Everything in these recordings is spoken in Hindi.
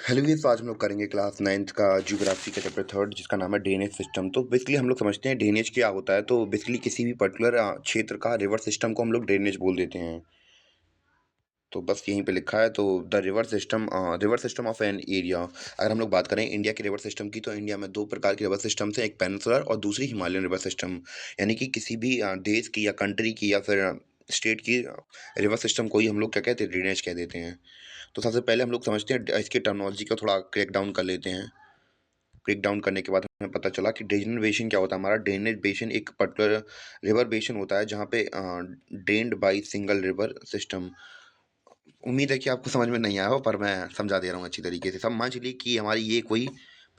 हेलो ये तो आज हम लोग करेंगे क्लास 9th का ज्योग्राफी का चैप्टर थर्ड जिसका नाम है ड्रेनेज सिस्टम। तो बेसिकली हम लोग समझते हैं ड्रेनेज क्या होता है। तो बेसिकली किसी भी पर्टिकुलर क्षेत्र का रिवर सिस्टम को हम लोग ड्रेनेज बोल देते हैं। तो बस यहीं पे लिखा है। तो the river system of an area. अगर हम लोग बात करें इंडिया के रिवर सिस्टम की, तो इंडिया में दो प्रकार के रिवर सिस्टम हैं, एक पेनिनसुलर और दूसरी हिमालयन रिवर सिस्टम। यानी कि किसी भी देश की या कंट्री की या फिर स्टेट की रिवर सिस्टम को ही हम लोग क्या कहते हैं, ड्रेनेज कह देते हैं। तो सबसे पहले हम लोग समझते हैं इसकी टर्मिनोलॉजी का थोड़ा क्रेक डाउन कर लेते हैं। ब्रेक डाउन करने के बाद हमें पता चला कि ड्रेनेज बेसिन क्या होता है। हमारा ड्रेनेज बेसिन एक पर्टिकुलर रिवर बेसिन होता है जहाँ पे drained by single river system. उम्मीद है कि आपको समझ में नहीं आया हो, पर मैं समझा दे रहा हूँ अच्छी तरीके से। सब मान चलिए कि हमारी ये कोई,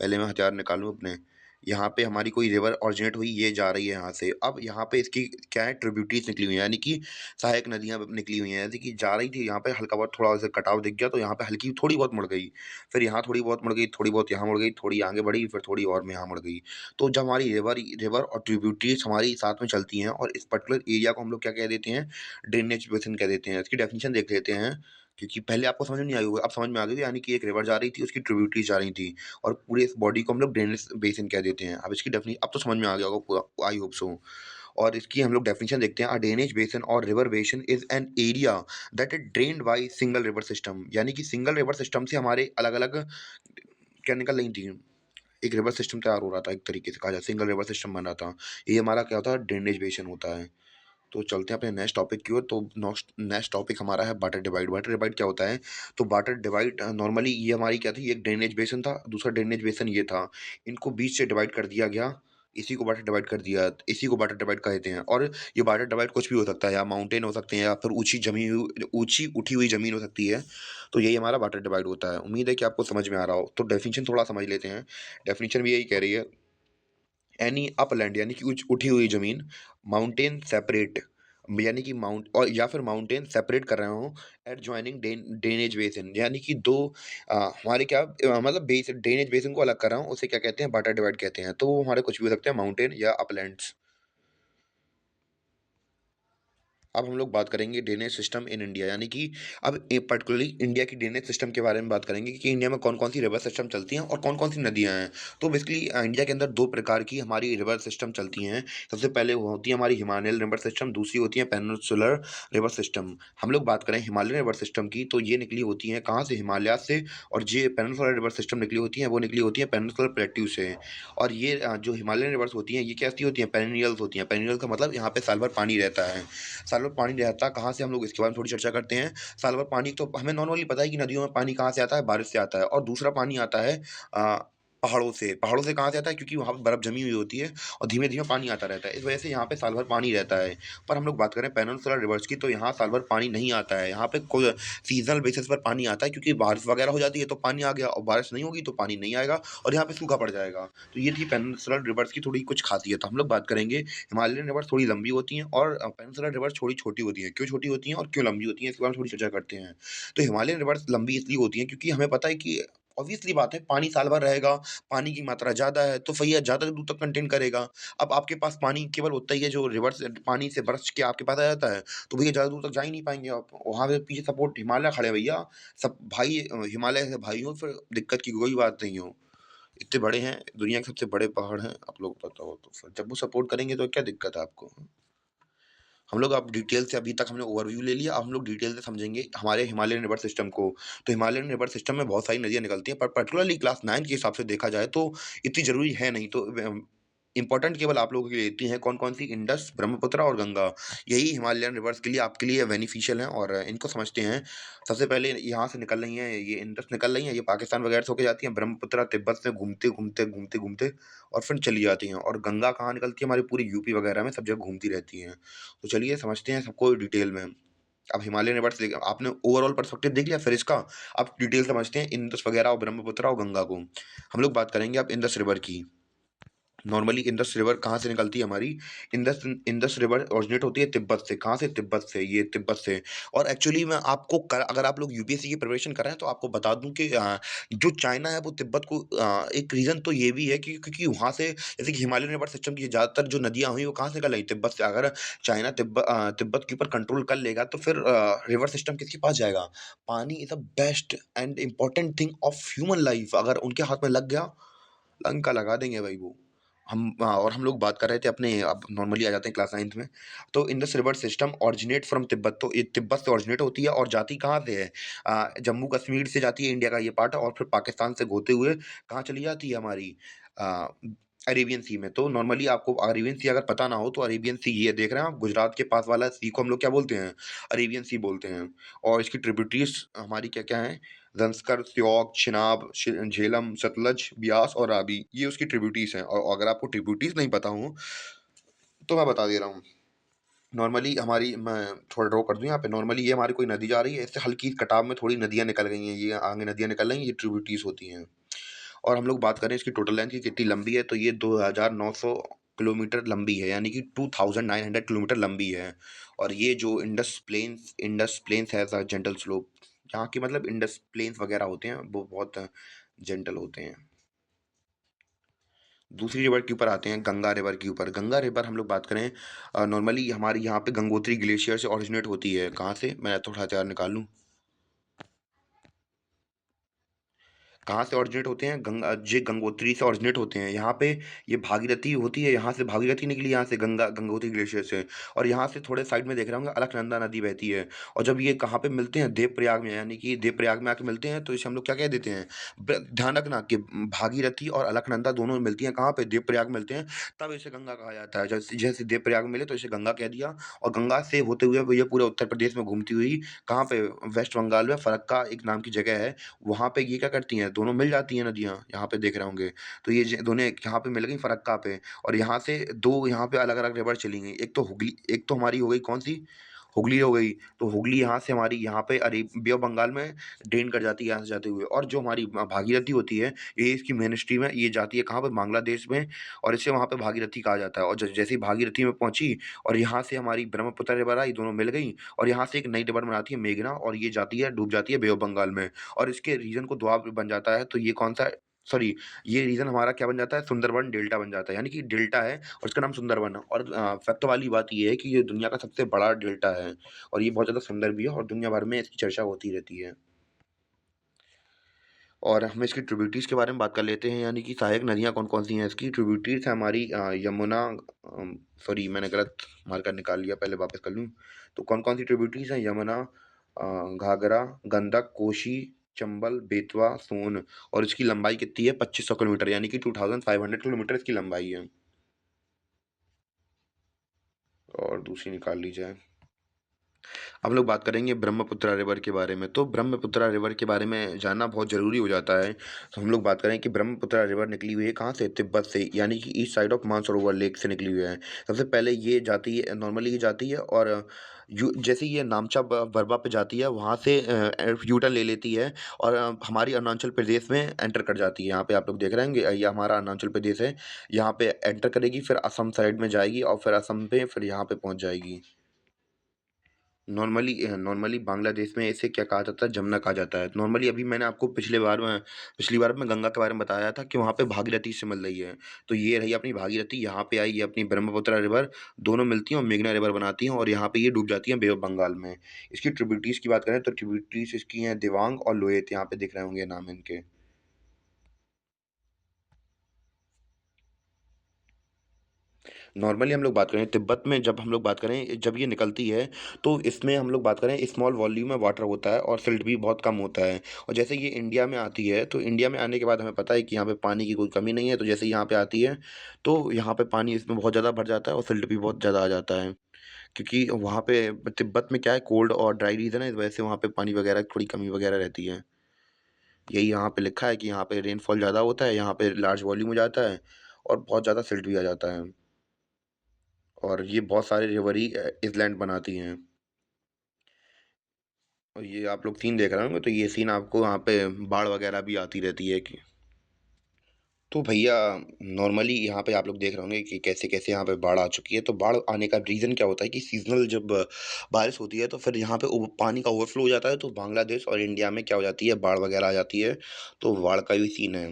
पहले मैं हथियार निकालूँ अपने, यहाँ पे हमारी कोई रिवर ऑरिजिनेट हुई, ये जा रही है यहाँ से। अब यहाँ पे इसकी क्या है, ट्रिब्यूटरीज निकली हुई हैं, यानी कि सहायक नदियाँ निकली हुई हैं। जैसे कि जा रही थी, यहाँ पे हल्का बहुत थोड़ा सा कटाव दिख गया तो यहाँ पे हल्की थोड़ी बहुत मुड़ गई, फिर यहाँ थोड़ी बहुत मुड़ गई, थोड़ी बहुत यहाँ मुड़ गई, थोड़ी आगे बढ़ी, फिर थोड़ी और में यहाँ मुड़ गई। तो जब हमारी रिवर रिवर और ट्रिब्यूटरीज हमारी साथ में चलती हैं और इस पर्टिकुलर एरिया को हम लोग क्या कह देते हैं, ड्रेनेज बेसिन कह देते हैं। इसकी डेफिनेशन देख लेते हैं, क्योंकि पहले आपको समझ में नहीं आई होगी, अब समझ में आ गई। यानी कि एक रिवर जा रही थी, उसकी ट्रिब्यूटरीज जा रही थी और पूरे इस बॉडी को हम लोग ड्रेनेज बेसिन कह देते हैं। अब इसकी डेफिनी अब तो समझ में आ गया होगा पूरा, आई होप सो। और इसकी हम लोग डेफिनेशन देखते हैं। अ ड्रेनेज बेसिन और river basin is an area that is drained by single river system. यानी कि सिंगल रिवर सिस्टम से हमारे अलग अलग क्या निकल रही थी, एक रिवर सिस्टम तैयार हो रहा था, एक तरीके से कहा जाए सिंगल रिवर सिस्टम बन रहा था। ये हमारा क्या होता है, ड्रेनेज बेसिन होता है। तो चलते हैं अपने नेक्स्ट टॉपिक की ओर। तो नेक्स्ट टॉपिक हमारा है वाटर डिवाइड। वाटर डिवाइड क्या होता है? तो वाटर डिवाइड नॉर्मली ये हमारी क्या थी, एक ड्रेनेज बेसिन था, दूसरा ड्रेनेज बेसिन ये था। इनको बीच से डिवाइड कर दिया गया, इसी को वाटर डिवाइड कर दिया, इसी को वाटर डिवाइड कहते हैं। और ये वाटर डिवाइड कुछ भी हो सकता है, या माउंटेन हो सकते हैं, या फिर ऊंची उठी हुई जमीन हो सकती है। तो यही हमारा वाटर डिवाइड होता है। उम्मीद है कि आपको समझ में आ रहा हो। तो डेफिनेशन थोड़ा समझ लेते हैं। डेफिनेशन भी यही कह रही है, एनी अपलैंड यानी कि उठी हुई ज़मीन, माउंटेन सेपरेट यानी कि माउंट और या फिर माउंटेन सेपरेट कर रहा हूँ एडजॉइनिंग ड्रेनेज बेसिन। यानी कि दो हमारे क्या मतलब बेस ड्रेनेज बेसिन को अलग कर रहा हूँ, उसे क्या कहते हैं, वाटर डिवाइड कहते हैं। तो वो हमारे कुछ भी हो सकते हैं, माउंटेन या अपलैंड्स। अब हम लोग बात करेंगे ड्रेनेज सिस्टम इन इंडिया, यानी कि अब पर्टिकुलरली इंडिया की ड्रेनेज सिस्टम के बारे में बात करेंगे कि इंडिया में कौन कौन सी रिवर सिस्टम चलती हैं और कौन कौन सी नदियां हैं। तो बेसिकली इंडिया के अंदर दो प्रकार की हमारी रिवर सिस्टम चलती हैं। सबसे पहले वो होती है हमारी हिमालयन रिवर सिस्टम, दूसरी होती है पेनिनसुलर रिवर सिस्टम। हम लोग बात करें हिमालयन रिवर सिस्टम की, तो ये निकली होती हैं कहाँ से, हिमालय से। और ये पेनिनसुलर रिवर सिस्टम निकली होती हैं, वो निकली होती है पेनिनसुलर प्लेट्यू से। और ये जो हिमालयन रिवर्स होती हैं, ये कैसी होती हैं, पेरिनियल्स होती हैं। पेरिनियल का मतलब यहाँ पे साल भर पानी रहता है। साल भर पानी रहता कहाँ से, हम लोग इसके बारे में थोड़ी चर्चा करते हैं। साल भर पानी तो हमें नॉर्मली पता है कि नदियों में पानी कहाँ से आता है, बारिश से आता है। और दूसरा पानी आता है अ, पहाड़ों से। पहाड़ों से कहाँ से आता है, क्योंकि वहाँ पे बर्फ जमी हुई होती है और धीमे-धीमे पानी आता रहता है। इस वजह से यहाँ पे साल भर पानी रहता है। पर हम लोग बात करें पेनिनसुलर रिवर्स की, तो यहाँ साल भर पानी नहीं आता है। यहाँ पे कोई सीज़नल बेसिस पर पानी आता है, क्योंकि बारिश वगैरह हो जाती है तो पानी आ गया, और बारिश नहीं होगी तो पानी नहीं आएगा और यहाँ पे सूखा पड़ जाएगा। तो ये थी पेनिनसुलर रिवर्स की थोड़ी कुछ खासियत। हम लोग बात करेंगे हिमालयन रिवर्स थोड़ी लंबी होती हैं और पेनिनसुलर रिवर्स थोड़ी छोटी होती हैं। क्यों छोटी होती हैं और क्यों लंबी होती हैं, इसके बारे में थोड़ी चर्चा करते हैं। तो हिमालयन रिवर्स लंबी इसलिए होती हैं क्योंकि हमें पता है कि ऑब्वियसली बात है, पानी साल भर रहेगा, पानी की मात्रा ज़्यादा है तो भैया ज़्यादा दूर तक कंटेन करेगा। अब आपके पास पानी केवल उतना ही है जो रिवर्स पानी से बरस के आपके पास आ जाता है, तो भैया ज़्यादा दूर तक जा ही नहीं पाएँगे आप। वहाँ पे पीछे सपोर्ट हिमालय खड़े हैं भैया, सब भाई हिमालय से भाई हो, फिर दिक्कत की कोई बात नहीं हो। इतने बड़े हैं, दुनिया के सबसे बड़े पहाड़ हैं, आप लोग बताओ तो फिर जब वो सपोर्ट करेंगे तो क्या दिक्कत है आपको? हम लोग अब डिटेल से, अभी तक हमने ओवरव्यू ले लिया, अब हम लोग डिटेल से समझेंगे हमारे हिमालयन रिवर सिस्टम को। तो हिमालयन रिवर सिस्टम में बहुत सारी नदियाँ निकलती हैं, पर पर्टिकुलरली क्लास 9 के हिसाब से देखा जाए तो इतनी ज़रूरी है नहीं। तो इम्पोर्टेंट केवल आप लोगों के लिए इतनी है, कौन-कौन सी, इंडस, ब्रह्मपुत्र और गंगा। यही हिमालयन रिवर्स के लिए आपके लिए बेनिफिशियल हैं और इनको समझते हैं। सबसे पहले यहाँ से निकल रही हैं, ये इंडस निकल रही हैं, ये पाकिस्तान वगैरह से होके जाती हैं, ब्रह्मपुत्र तिब्बत से घूमते-घूमते और फिर चली जाती हैं। और गंगा कहाँ निकलती है, हमारी पूरी यूपी वगैरह में सब जगह घूमती रहती हैं। तो चलिए समझते हैं सबको डिटेल में। अब हिमालयन रिवर्स देख, आपने ओवरऑल पर्सपेक्टिव देख लिया, फिर इसका अब डिटेल समझते हैं इंडस वगैरह और ब्रह्मपुत्र और गंगा को। हम लोग बात करेंगे अब इंडस रिवर की। नॉर्मली इंडस रिवर कहाँ से निकलती है हमारी? इंडस इंडस रिवर ओरिजिनेट होती है तिब्बत से। कहाँ से? तिब्बत से, ये तिब्बत से। और एक्चुअली मैं आपको अगर आप लोग यूपीएससी की प्रिपरेशन कर रहे हैं तो आपको बता दूँ कि जो चाइना है वो तिब्बत को एक रीज़न तो ये भी है कि क्योंकि वहाँ से जैसे कि हिमालयन रिवर सिस्टम की ज़्यादातर जो नदियाँ हुई वो कहाँ से निकल आई? तिब्बत से। अगर चाइना तिब्बत के ऊपर कंट्रोल कर लेगा तो फिर रिवर सिस्टम किसके पास जाएगा? पानी is the best and important thing of human life. अगर उनके हाथ में लग गया, लंका लगा देंगे भाई वो। और हम लोग बात कर रहे थे अपने, अब नॉर्मली आ जाते हैं क्लास 9th में। तो Indus river system originate from Tibet, तो ये तिब्बत से ओरिजिनेट होती है और जाती कहाँ से है? जम्मू कश्मीर से जाती है, इंडिया का ये पार्ट है, और फिर पाकिस्तान से होते हुए कहाँ चली जाती है हमारी? अ, अरेबियन सी में। तो नॉर्मली आपको अरेबियन सी अगर पता ना हो तो अरेबियन सी ये देख रहे हैं आप, गुजरात के पास वाला सी को हम लोग क्या बोलते हैं? अरेबियन सी बोलते हैं। और इसकी ट्रिब्यूटरीज हमारी क्या-क्या हैं? ज़ंस्कर, श्योक, चिनाब, झेलम, सतलज, ब्यास और रावी, ये उसकी ट्रिब्यूटरीज़ हैं। और अगर आपको ट्रिब्यूटरीज़ नहीं पता हो, तो मैं बता दे रहा हूँ। नॉर्मली हमारी, मैं थोड़ा ड्रॉ कर दूँ यहाँ पे, नॉर्मली ये हमारी कोई नदी जा रही है, इससे हल्की कटाव में थोड़ी नदियाँ निकल गई हैं, ये आगे नदियाँ निकल रही हैं, ये ट्रिब्यूटरीज़ होती हैं। और हम लोग बात करें इसकी टोटल लेंथ की कितनी लंबी है, तो ये 2900 किलोमीटर लंबी है, यानी कि 2900 किलोमीटर लंबी है। और ये जो इंडस प्लेन्स है, ऐसा जेंटल स्लोप, यहाँ की मतलब इंडस प्लेन्स वगैरह होते हैं, वो बहुत जेंटल होते हैं। दूसरी रिवर के ऊपर आते हैं, गंगा रिवर के ऊपर। गंगा रिवर हम लोग बात करें, नॉर्मली हमारी यहाँ पे गंगोत्री ग्लेशियर से ओरिजिनेट होती है। कहाँ से? मैं थोड़ा सा निकाल लूँ। कहाँ से ओरिजिनेट होते हैं? ये गंगोत्री से ओरिजिनेट होते हैं। यहाँ पे ये भागीरथी होती है, यहाँ से भागीरथी निकली, यहाँ से गंगोत्री ग्लेशियर से। और यहाँ से थोड़े साइड में देख रहे होंगे अलकनंदा नदी बहती है। और जब ये कहाँ पे मिलते हैं? देवप्रयाग में, यानी कि देवप्रयाग में आके मिलते हैं, तो इसे हम लोग क्या कह देते हैं? ध्यान रखना कि भागीरथी और अलकनंदा दोनों मिलती हैं कहाँ पे? देवप्रयाग मिलते हैं, तब इसे गंगा कहा जाता है। जैसे जैसे देवप्रयाग में मिले तो इसे गंगा कह दिया। और गंगा से होते हुए वो ये पूरे उत्तर प्रदेश में घूमती हुई कहाँ पे? वेस्ट बंगाल में फरक्का एक नाम की जगह है, वहाँ पे ये क्या करती हैं, दोनों मिल जाती हैं नदियाँ, यहाँ पे देख रहे होंगे। तो ये दोनों यहाँ पे मिल गई फरक्का पे, और यहाँ से 2 यहाँ पे अलग-अलग रिवर चली गई। एक तो हमारी हो गई कौन-सी? हुगली हो गई। तो हुगली यहाँ से हमारी यहाँ पे बे ऑफ बंगाल में ड्रेन कर जाती है यहाँ से जाते हुए। और जो हमारी भागीरथी होती है, ये इसकी मेन स्ट्रीम है, ये जाती है कहाँ पे? बांग्लादेश में, और इसे वहाँ पे भागीरथी कहा जाता है। और जैसे ही भागीरथी में पहुँची और यहाँ से हमारी ब्रह्मपुत्र रिवर आई, दोनों मिल गई, और यहाँ से एक नई रिवर बनाती है मेघना, और ये जाती है, डूब जाती है बे ऑफ बंगाल में। और इसके रीजन को दोआब बन जाता है, तो ये कौन-सा है? सॉरी, ये रीजन हमारा क्या बन जाता है? सुंदरबन डेल्टा बन जाता है, यानी कि डेल्टा है और इसका नाम सुंदरबन है। और फैक्ट वाली बात ये है कि ये दुनिया का सबसे बड़ा डेल्टा है, और ये बहुत ज़्यादा सुंदर भी है, और दुनिया भर में इसकी चर्चा होती रहती है। और हम इसकी ट्रिब्यूटरीज़ के बारे में बात कर लेते हैं, यानी कि सहायक नदियाँ कौन-कौन सी हैं इसकी। ट्रिब्यूटरीज़ है हमारी यमुना, सॉरी मैंने गलत मार्कर निकाल लिया, पहले वापस कर लूँ। तो कौन-कौन सी ट्रिब्यूटरीज़ हैं? यमुना, घाघरा, गंडक, कोसी, चंबल, बेतवा, सोन। और इसकी लंबाई कितनी है? 2500 किलोमीटर, यानी कि 2500 किलोमीटर इसकी लंबाई है। और दूसरी निकाल ली जाए। हम लोग बात करेंगे ब्रह्मपुत्रा रिवर के बारे में। तो ब्रह्मपुत्रा रिवर के बारे में जानना बहुत ज़रूरी हो जाता है। तो हम लोग बात करें कि ब्रह्मपुत्रा रिवर निकली हुई है कहाँ से? तिब्बत से, यानी कि east side of Mansarovar lake से निकली हुई है। सबसे पहले ये जाती है, नॉर्मली ये जाती है, और जैसे ही ये नामचा बरवा पे जाती है, वहाँ से यू टर्न ले लेती है, और हमारी अरुणाचल प्रदेश में एंटर कर जाती है। यहाँ पे आप लोग देख रहे होंगे, ये हमारा अरुणाचल प्रदेश है। यहाँ पे एंटर करेगी, फिर असम साइड में जाएगी, और फिर असम पे फिर यहाँ पे पहुँच जाएगी। नॉर्मली बांग्लादेश में इसे क्या कहा जाता है? जमुना कहा जाता है। नॉर्मली अभी मैंने आपको पिछली बार मैं गंगा के बारे में बताया था कि वहाँ पे भागीरथी से मिल रही है। तो ये रही अपनी भागीरथी, यहाँ पे आई ये अपनी ब्रह्मपुत्र रिवर, दोनों मिलती हैं और मेघना रिवर बनाती हैं, और यहाँ पे ये डूब जाती हैं बे ऑफ बंगाल में। इसकी ट्रिब्यूटरीज़ की बात करें तो ट्रिब्यूटरीज़ इसकी हैं दिबांग और लोहित, यहाँ पे दिख रहे होंगे नाम इनके। नॉर्मली हम लोग बात करें तिब्बत में, जब हम लोग बात करें जब ये निकलती है, तो इसमें हम लोग बात करें स्मॉल वॉल्यूम में वाटर होता है, और सिल्ट भी बहुत कम होता है। और जैसे ये इंडिया में आती है, तो इंडिया में आने के बाद हमें पता है कि यहाँ पे पानी की कोई कमी नहीं है, तो जैसे यहाँ पे आती है, तो यहाँ पे पानी इसमें बहुत ज़्यादा भर जाता है, और सिल्ट भी बहुत ज़्यादा आ जाता है। क्योंकि वहाँ पे तिब्बत में क्या है, कोल्ड और ड्राई रीजन है, इस वजह से वहाँ पे पानी वगैरह की थोड़ी कमी वगैरह रहती है। यही यहाँ पे लिखा है कि यहाँ पे रेनफॉल ज़्यादा होता है, यहाँ पे लार्ज वॉल्यूम हो जाता है, और बहुत ज़्यादा सिल्ट भी आ जाता है। और ये बहुत सारे रिवर ही इसलैंड बनाती हैं। और ये आप लोग सीन देख रहे होंगे, तो ये सीन आपको वहाँ पे बाढ़ वगैरह भी आती रहती है कि, तो भैया नॉर्मली यहाँ पे आप लोग देख रहे होंगे कि कैसे-कैसे यहाँ पे बाढ़ आ चुकी है। तो बाढ़ आने का रीज़न क्या होता है कि सीज़नल जब बारिश होती है तो फिर यहाँ पे पानी का ओवरफ्लो हो जाता है, तो बांग्लादेश और इंडिया में क्या हो जाती है, बाढ़ वगैरह आ जाती है। तो बाढ़ का भी सीन है।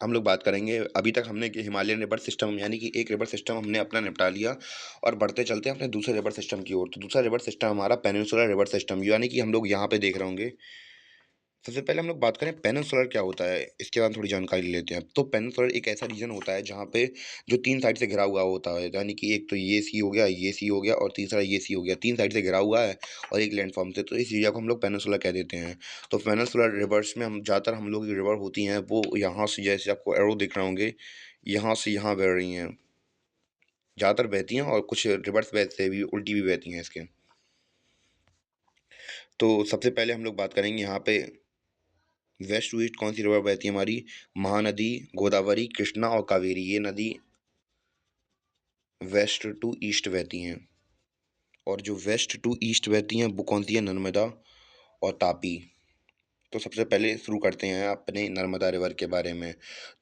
हम लोग बात करेंगे, अभी तक हमने कि हिमालयन रिवर सिस्टम यानी कि एक रिवर सिस्टम हमने अपना निपटा लिया और बढ़ते चलते हैं अपने दूसरे रिवर सिस्टम की ओर। तो दूसरा रिवर सिस्टम हमारा पेनिनसुलर रिवर सिस्टम, यानी कि हम लोग यहाँ पे देख रहे होंगे। सबसे पहले हम लोग बात करें पेनिनसुलर क्या होता है, इसके बारे में थोड़ी जानकारी लेते हैं। तो पेनिनसुलर एक ऐसा रीजन होता है जहाँ पे जो 3 साइड से घिरा हुआ होता है, यानी कि एक तो ये सी हो गया, ये सी हो गया और तीसरा ये सी हो गया। 3 साइड से घिरा हुआ है और एक लैंडफ़ॉर्म से, तो इस एरिया को हम लोग पेनिनसुला कह देते हैं। तो पेनिनसुलर रिवर्स में हम ज़्यादातर हम लोग की रिवर होती हैं, वो यहाँ से जैसे आपको एरो दिख रहे होंगे, यहाँ से यहाँ बह रही हैं। ज़्यादातर बहती हैं और कुछ रिवर्स वैसे भी उल्टी भी बहती हैं इसके। तो सबसे पहले हम लोग बात करेंगे यहाँ पे वेस्ट टू ईस्ट कौन सी रिवर बहती है हमारी, महानदी, गोदावरी, कृष्णा और कावेरी, ये नदी वेस्ट टू ईस्ट बहती हैं। और जो वेस्ट टू ईस्ट बहती हैं वो कौन सी है, नर्मदा और तापी। तो सबसे पहले शुरू करते हैं अपने नर्मदा रिवर के बारे में।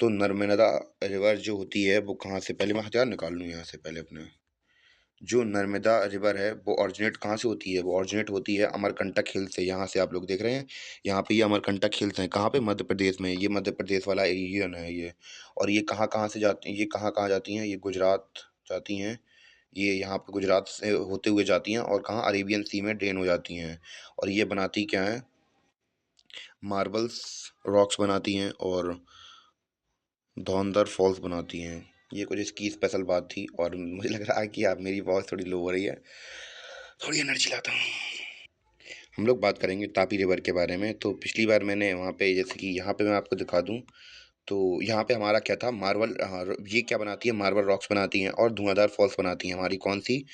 तो नर्मदा रिवर जो होती है वो कहाँ से, पहले मैं हथियार निकाल लूँ यहाँ से पहले अपने। जो नर्मदा रिवर है वो ऑरिजिनेट कहाँ से होती है, वो ऑरिजिनेट होती है अमरकंटक हिल से। यहाँ से आप लोग देख रहे हैं, यहाँ पे ये अमरकंटक हिल्स हैं, कहाँ पे, मध्य प्रदेश में। ये मध्य प्रदेश वाला रीजन है ये। और ये कहाँ कहाँ से जाती हैं, ये कहाँ कहाँ जाती हैं, ये गुजरात जाती हैं। ये यहाँ पे गुजरात से होते हुए जाती हैं और कहाँ, अरेबियन सी में ड्रेन हो जाती हैं। और ये बनाती क्या है, मार्बल्स रॉक्स बनाती हैं और धौंधर फॉल्स बनाती हैं। ये कुछ इसकी स्पेशल बात थी और मुझे लग रहा है कि आप, मेरी वॉइस थोड़ी लो हो रही है, थोड़ी एनर्जी लाता हूँ। हम लोग बात करेंगे तापी रिवर के बारे में। तो पिछली बार मैंने वहाँ पे, जैसे कि यहाँ पे मैं आपको दिखा दूँ, तो यहाँ पे हमारा क्या था, मार्बल, ये क्या बनाती है, मार्बल रॉक्स बनाती हैं और धुआंधार फॉल्स बनाती हैं हमारी कौन सी,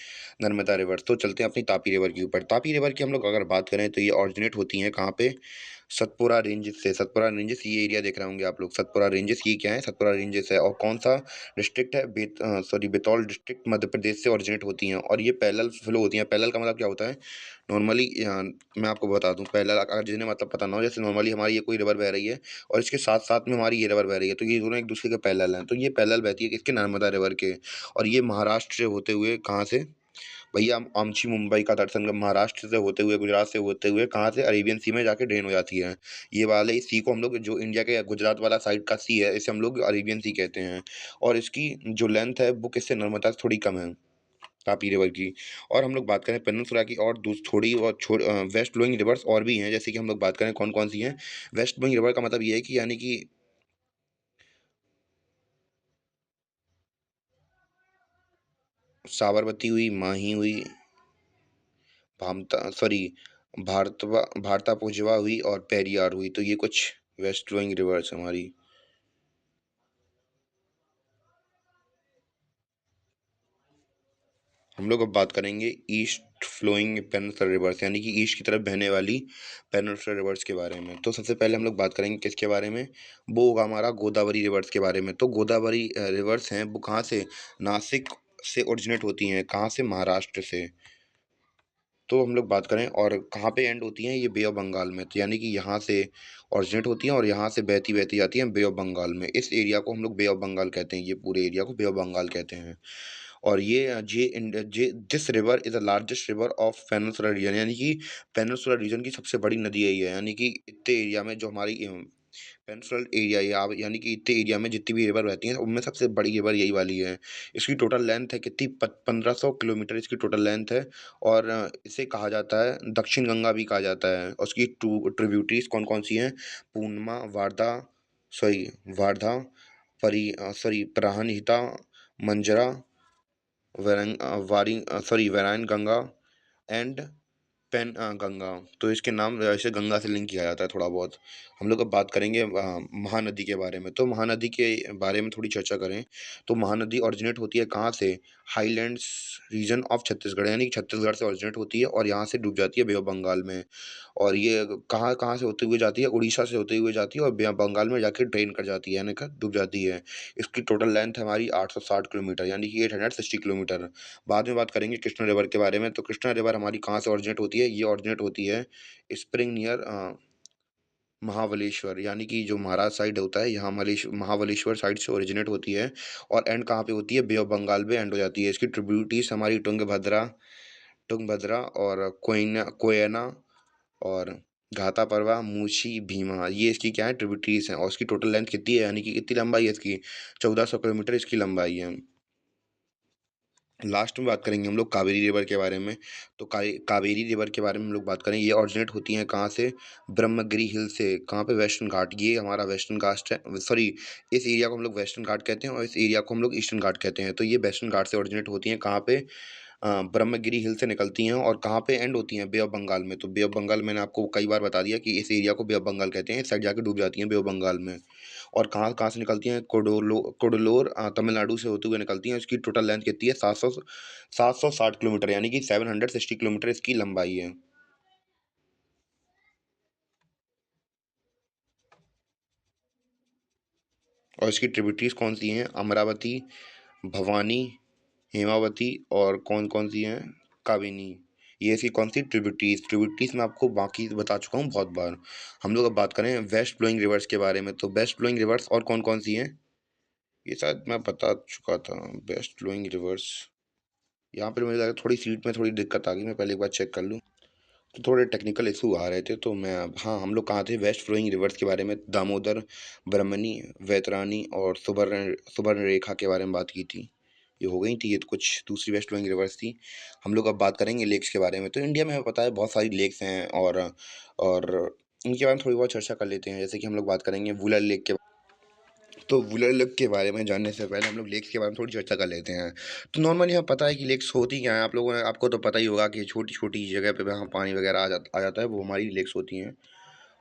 नर्मदा रिवर। तो चलते हैं अपनी तापी रिवर के ऊपर। तापी रिवर की हम लोग अगर बात करें तो ये ऑरिजिनेट होती हैं कहाँ पे, सतपुरा रेंजेस से। सतपुरा रेंजेस, ये एरिया देख रहे होंगे आप लोग, सतपुरा रेंजेस, ये क्या है, सतपुरा रेंजेस है। और कौन सा डिस्ट्रिक्ट है, बेतौल डिस्ट्रिक्ट, मध्य प्रदेश से ओरिजिनेट होती हैं और ये पैरेलल फ्लो होती हैं। पैरेलल का मतलब क्या होता है, नॉर्मली मैं आपको बता दूं, पैरेलल अगर जिन्हें मतलब पता ना हो, जैसे नॉर्मली हमारी ये कोई रिवर बह रही है और इसके साथ साथ में हमारी ये रिवर बह रही है, तो ये दोनों एक दूसरे के पैरेलल हैं। तो ये पैरेलल बहती है किसके, नर्मदा रिवर के। और ये महाराष्ट्र से होते हुए कहाँ से, भैया आमची मुंबई का दर्शन महाराष्ट्र से होते हुए, गुजरात से होते हुए कहाँ से, अरेबियन सी में जाके ड्रेन हो जाती है। ये वाले इस सी को हम लोग, जो इंडिया के गुजरात वाला साइड का सी है, इसे हम लोग अरेबियन सी कहते हैं। और इसकी जो लेंथ है वो किससे, नर्मदा से थोड़ी कम है, तापी रिवर की। और हम लोग बात करें पेनिनसुला की, और थोड़ी और वेस्ट फ्लोइंग रिवर्स और भी हैं, जैसे कि हम लोग बात करें कौन कौन सी हैं। वेस्ट फ्लोइंग रिवर का मतलब ये है कि, यानी कि साबरमती हुई, माही हुई, भामता, सॉरी, भारतापुजवा हुई और पेरियार हुई। तो ये कुछ वेस्ट फ्लोइंग रिवर्स हमारी। हम लोग अब बात करेंगे ईस्ट फ्लोइंग पेनिनसुलर रिवर्स, यानी कि ईस्ट की तरफ बहने वाली पेनिनसुलर रिवर्स के बारे में। तो सबसे पहले हम लोग बात करेंगे किसके बारे में, वो होगा हमारा गोदावरी रिवर्स के बारे में। तो गोदावरी रिवर्स हैं, वो कहाँ से, नासिक से ओरिजिनेट होती हैं, कहाँ से, महाराष्ट्र से। तो हम लोग बात करें और कहाँ पे एंड होती हैं, ये बे ऑफ बंगाल में। तो यानी कि यहाँ से ओरिजिनेट होती हैं और यहाँ से बहती बहती जाती हैं बे ऑफ बंगाल में। इस एरिया को हम लोग बे ऑफ बंगाल कहते हैं, ये पूरे एरिया को बे ऑफ बंगाल कहते हैं। और ये this river is the largest river of peninsular reason, यानी कि पेनिनसुलर रीजन की सबसे बड़ी नदी है ये। यानी कि इतने एरिया में जो हमारी पेनिनसुलर एरिया, यानी कि इतने एरिया में जितनी भी रिवर बहती हैं उनमें सबसे बड़ी रिवर यही वाली है। इसकी टोटल लेंथ है कितनी, 1500 किलोमीटर इसकी टोटल लेंथ है। और इसे कहा जाता है दक्षिण गंगा भी कहा जाता है। और उसकी ट्रिब्यूटरीज कौन कौन सी हैं, Purnima, Warda, sorry, Wardha, sorry, Pranhita, Manjra, Veran Ganga and Ganga. तो इसके नाम ऐसे गंगा से लिंक किया जाता है थोड़ा बहुत। हम लोग अब बात करेंगे महानदी के बारे में। तो महानदी के बारे में थोड़ी चर्चा करें, तो महानदी ओरिजिनेट होती है कहाँ से, हाईलैंड्स रीजन ऑफ छत्तीसगढ़, यानी कि छत्तीसगढ़ से ओरिजिनेट होती है और यहाँ से डूब जाती है बे ऑफ बंगाल में। और ये कहाँ कहाँ से होते हुए जाती है, उड़ीसा से होते हुए जाती है और बे ऑफ बंगाल में जाके ड्रेन कर जाती है, यानी कि डूब जाती है। इसकी टोटल लेंथ है हमारी 860 किलोमीटर, यानी कि 860 किलोमीटर। बाद में बात करेंगे कृष्णा रिवर के बारे में। तो कृष्णा रिवर हमारी कहाँ से ओरिजिनेट होती है, ये ओरिजिनेट होती है स्प्रिंग नियर महाबलेश्वर, यानी कि जो महाराष्ट्र साइड होता है, यहाँ महाबलेश्वर साइड से ओरिजिनेट होती है और एंड कहाँ पे होती है? बे ऑफ बंगाल में एंड हो जाती है। इसकी ट्रिब्यूटरीज हमारी तुंगभद्रा और कोयना और घाटापरवा, मूसी, भीमा, ये इसकी क्या है? ट्रिब्यूटरीज हैं। और इसकी टोटल लेंथ कितनी है, यानी कि कितनी लंबाई है इसकी? 1400 किलोमीटर इसकी लंबाई है। लास्ट में बात करेंगे हम लोग कावेरी रिवर के बारे में। तो कावेरी रिवर के बारे में हम लोग बात करें, ये ऑरिजिनेट होती हैं कहाँ से? ब्रह्मगिरी हिल से। कहाँ पे? वेस्टर्न घाट। ये हमारा वेस्टर्न घाट है, सॉरी, इस एरिया को हम लोग वेस्टर्न घाट कहते हैं और इस एरिया को हम लोग ईस्टर्न घाट कहते हैं। तो ये वेस्टर्न घाट से ओरिजिनेट होती हैं कहाँ पे? ब्रह्मगिरी हिल से निकलती हैं और कहाँ पे एंड होती हैं? बे ऑफ बंगाल में। तो बे ऑफ बंगाल मैंने आपको कई बार बता दिया कि इस एरिया को बे ऑफ बंगाल कहते हैं, इस साइड जाके डूब जाती हैं बे ऑफ बंगाल में। और कहाँ कहाँ से निकलती हैं? कोडलोर तमिलनाडु से होते हुए निकलती हैं। इसकी टोटल लेंथ कितनी है? 760 किलोमीटर, यानी कि 760 किलोमीटर इसकी लंबाई है। और इसकी ट्रिब्यूटरीज कौन सी हैं? अमरावती, भवानी, हेमावती और कौन कौन सी हैं? काबिनी। ये इसकी कौन सी ट्रिब्यूटरीज मैं आपको बाकी बता चुका हूँ बहुत बार। हम लोग अब बात करें वेस्ट फ्लोइंग रिवर्स के बारे में। तो वेस्ट फ्लोइंग रिवर्स और कौन कौन सी हैं? ये शायद मैं बता चुका था। वेस्ट फ्लोइंग रिवर्स, यहाँ पर मुझे लगा थोड़ी सीट में थोड़ी दिक्कत आ गई, मैं पहले एक बार चेक कर लूँ। तो थोड़े टेक्निकल इशू आ रहे थे, तो मैं हाँ, हम लोग कहाँ थे? वेस्ट फ्लोइंग रिवर्स के बारे में। दामोदर, ब्रह्मणी, वैतरानी और सुवर्णरेखा के बारे में बात की थी। ये हो गई थी, ये तो कुछ दूसरी वेस्ट फ्लोइंग रिवर्स थी। हम लोग अब बात करेंगे लेक्स के बारे में। तो इंडिया में हमें पता है बहुत सारी लेक्स हैं और इनके बारे में थोड़ी बहुत चर्चा कर लेते हैं। जैसे कि हम लोग बात करेंगे वुलर लेक के। तो वुलर लेक के बारे में जानने से पहले हम लोग लेक्स के बारे में थोड़ी चर्चा कर लेते हैं। तो नॉर्मली हमें पता है कि लेक्स होती क्या है। आप लोगों ने, आपको तो पता ही होगा कि छोटी छोटी जगह पे जहाँ पानी वगैरह आ जाता है, वो हमारी लेक्स होती हैं।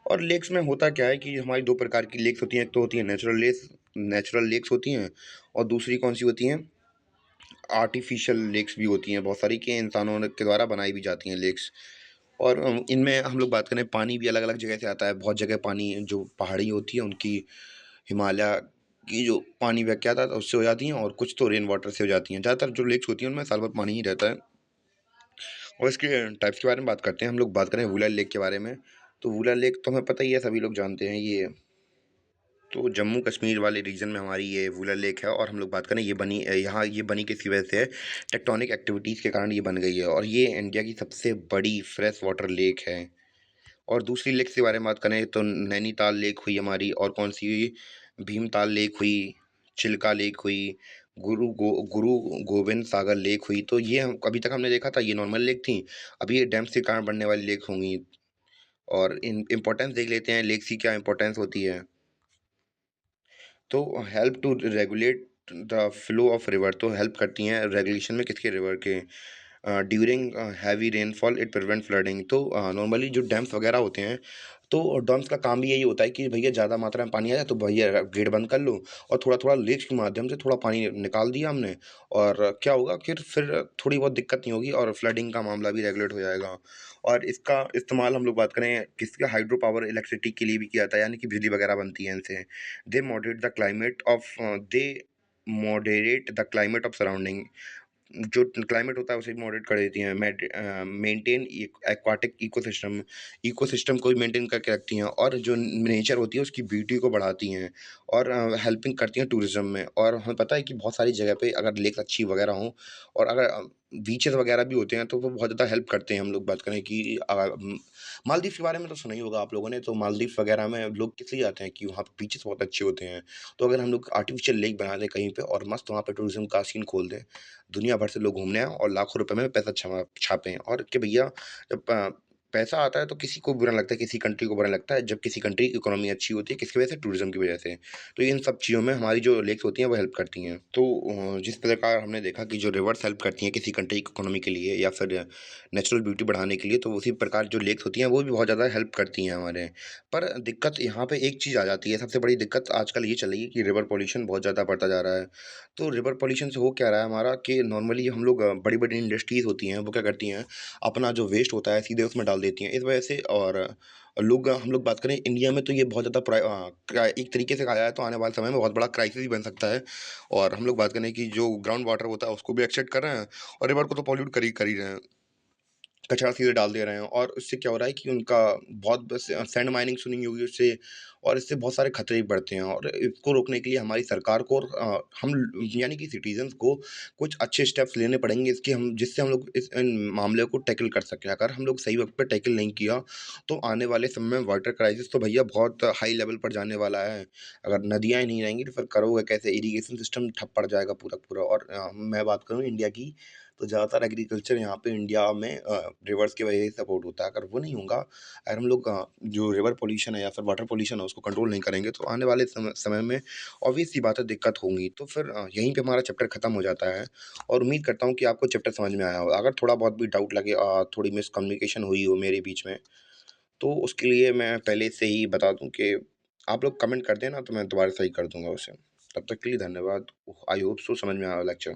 और लेक्स में होता क्या है कि हमारी दो प्रकार की लेक्स होती हैं। एक तो होती है नेचुरल लेक्स होती हैं, और दूसरी कौन सी होती हैं? आर्टिफिशियल लेक्स भी होती हैं बहुत सारी, के इंसानों के द्वारा बनाई भी जाती हैं लेक्स। और इनमें हम लोग बात करें, पानी भी अलग अलग जगह से आता है। बहुत जगह पानी जो पहाड़ी होती है उनकी, हिमालय की जो पानी व्याख्या था उससे हो जाती हैं, और कुछ तो रेन वाटर से हो जाती हैं। ज़्यादातर जो लेक्स होती हैं उनमें साल भर पानी ही रहता है। और इसके टाइप्स के बारे में बात करते हैं। हम लोग बात करें वुलर लेक के बारे में। तो वुलर लेक तो हमें पता ही है, सभी लोग जानते हैं ये। तो जम्मू कश्मीर वाले रीजन में हमारी ये वुलर लेक है। और हम लोग बात करें, ये बनी किसकी वजह से है? टेक्टोनिक एक्टिविटीज़ के कारण ये बन गई है, और ये इंडिया की सबसे बड़ी फ्रेश वाटर लेक है। और दूसरी लेक के बारे में बात करें तो नैनीताल लेक हुई हमारी, और कौन सी हुई? भीमताल लेक हुई, चिल्का लेक हुई, गुरु गोविंद सागर लेक हुई। तो ये हम अभी तक हमने देखा था ये नॉर्मल लेक थी, अभी ये डैम्स के कारण बनने वाली लेक होंगी। और इन इम्पोर्टेंस देख लेते हैं, लेक्स की क्या इम्पोर्टेंस होती है। तो help to regulate the flow of river, तो हेल्प करती हैं रेगुलेशन में किसके? रिवर के। During heavy rainfall it prevent flooding. तो नॉर्मली जो डैम्स वगैरह होते हैं, तो डैम्स का काम भी यही होता है कि भैया ज़्यादा मात्रा में पानी आया तो भैया गेट बंद कर लो, और थोड़ा थोड़ा लीक्स के माध्यम से थोड़ा पानी निकाल दिया हमने। और क्या होगा, फिर थोड़ी बहुत दिक्कत नहीं होगी, और फ्लडिंग का मामला भी रेगुलेट हो जाएगा। और इसका इस्तेमाल हम लोग बात करें किसके? हाइड्रो पावर इलेक्ट्रिसिटी के लिए भी किया जाता है, यानी कि बिजली वगैरह बनती है इनसे। They moderate the climate of they moderate the climate of surrounding, जो क्लाइमेट होता है उसे मॉडरेट कर देती हैं। मेंटेन एक्वाटिक इकोसिस्टम को भी मेंटेन करके रखती हैं, और जो नेचर होती है उसकी ब्यूटी को बढ़ाती हैं, और हेल्पिंग करती हैं टूरिज्म में। और हमें पता है कि बहुत सारी जगह पे अगर लेक अच्छी वगैरह हों, और अगर बीचेस वगैरह भी होते हैं, तो वो बहुत ज़्यादा हेल्प करते हैं। हम लोग बात करें कि मालदीव के बारे में तो सुना ही होगा आप लोगों ने। तो मालदीव वगैरह में लोग किस लिए जाते हैं? कि वहाँ पे बीचेस बहुत अच्छे होते हैं। तो अगर हम लोग आर्टिफिशियल लेक बना दें कहीं पे, और मस्त वहाँ पे टूरिज्म का सीन खोल दें, दुनिया भर से लोग घूमने आएँ और लाखों रुपए में पैसा छापें, और कि भैया जब पैसा आता है तो किसी को बुरा नहीं लगता है, किसी कंट्री को बुरा नहीं लगता है जब किसी कंट्री की इकोनॉमी अच्छी होती है, किसकी वजह से? टूरिज्म की वजह से। तो इन सब चीज़ों में हमारी जो लेक्स होती हैं वो हेल्प करती हैं। तो जिस प्रकार हमने देखा कि जो रिवर्स हेल्प करती हैं किसी कंट्री की इकोनॉमी के लिए या फिर नेचुरल ब्यूटी बढ़ाने के लिए, तो उसी प्रकार जो लेक्स होती हैं वो भी बहुत ज़्यादा हेल्प करती हैं हमारे। पर दिक्कत यहाँ पे एक चीज़ आ जाती है, सबसे बड़ी दिक्कत आजकल ये चल रही है कि रिवर पॉल्यूशन बहुत ज़्यादा बढ़ता जा रहा है। तो रिवर पॉल्यूशन से हो क्या रहा है हमारा, कि नॉर्मली हम लोग बड़ी-बड़ी इंडस्ट्रीज़ होती हैं, वो क्या करती हैं, अपना जो वेस्ट होता है सीधे उसमें डाल देती हैं। इस वजह से, और हम लोग बात करें इंडिया में, तो ये बहुत ज़्यादा एक तरीके से कहा जाए तो आने वाले समय में बहुत बड़ा क्राइसिस भी बन सकता है। और हम लोग बात करें कि जो ग्राउंड वाटर होता है उसको भी एक्सेप्ट कर रहे हैं, और रिवर को तो पॉल्यूट कर ही रहे हैं। कचरा सीधे डाल दे रहे हैं और उससे क्या हो रहा है कि उनका बहुत बस सैंड माइनिंग सुनी होगी उससे और इससे बहुत सारे खतरे भी बढ़ते हैं और इसको रोकने के लिए हमारी सरकार को और हम यानी कि सिटीजन्स को कुछ अच्छे स्टेप्स लेने पड़ेंगे इसके हम जिससे हम लोग इस इन मामले को टैकल कर सकें। अगर हम लोग सही वक्त पे टैकल नहीं किया तो आने वाले समय में वाटर क्राइसिस तो भैया बहुत हाई लेवल पर जाने वाला है। अगर नदियाँ ही नहीं रहेंगी तो फिर करोगे कैसे? इरिगेशन सिस्टम ठप पड़ जाएगा पूरा का पूरा। और मैं बात करूँ इंडिया की तो ज़्यादातर एग्रीकल्चर यहाँ पे इंडिया में रिवर्स की वजह से सपोर्ट होता है। अगर वो नहीं होगा, अगर हम लोग जो रिवर पॉल्यूशन है या फिर वाटर पॉल्यूशन है उसको कंट्रोल नहीं करेंगे तो आने वाले समय में ऑब्वियस सी बात है दिक्कत होंगी। तो फिर यहीं पे हमारा चैप्टर खत्म हो जाता है और उम्मीद करता हूँ कि आपको चैप्टर समझ में आया होगा। अगर थोड़ा बहुत भी डाउट लगे थोड़ी मिसकम्युनिकेशन हुई हो मेरे बीच में, तो उसके लिए मैं पहले से ही बता दूँ कि आप लोग कमेंट कर देना तो मैं दोबारा सही कर दूँगा उसे। तब तक के लिए धन्यवाद। आई होप सो समझ में आया हो लेक्चर।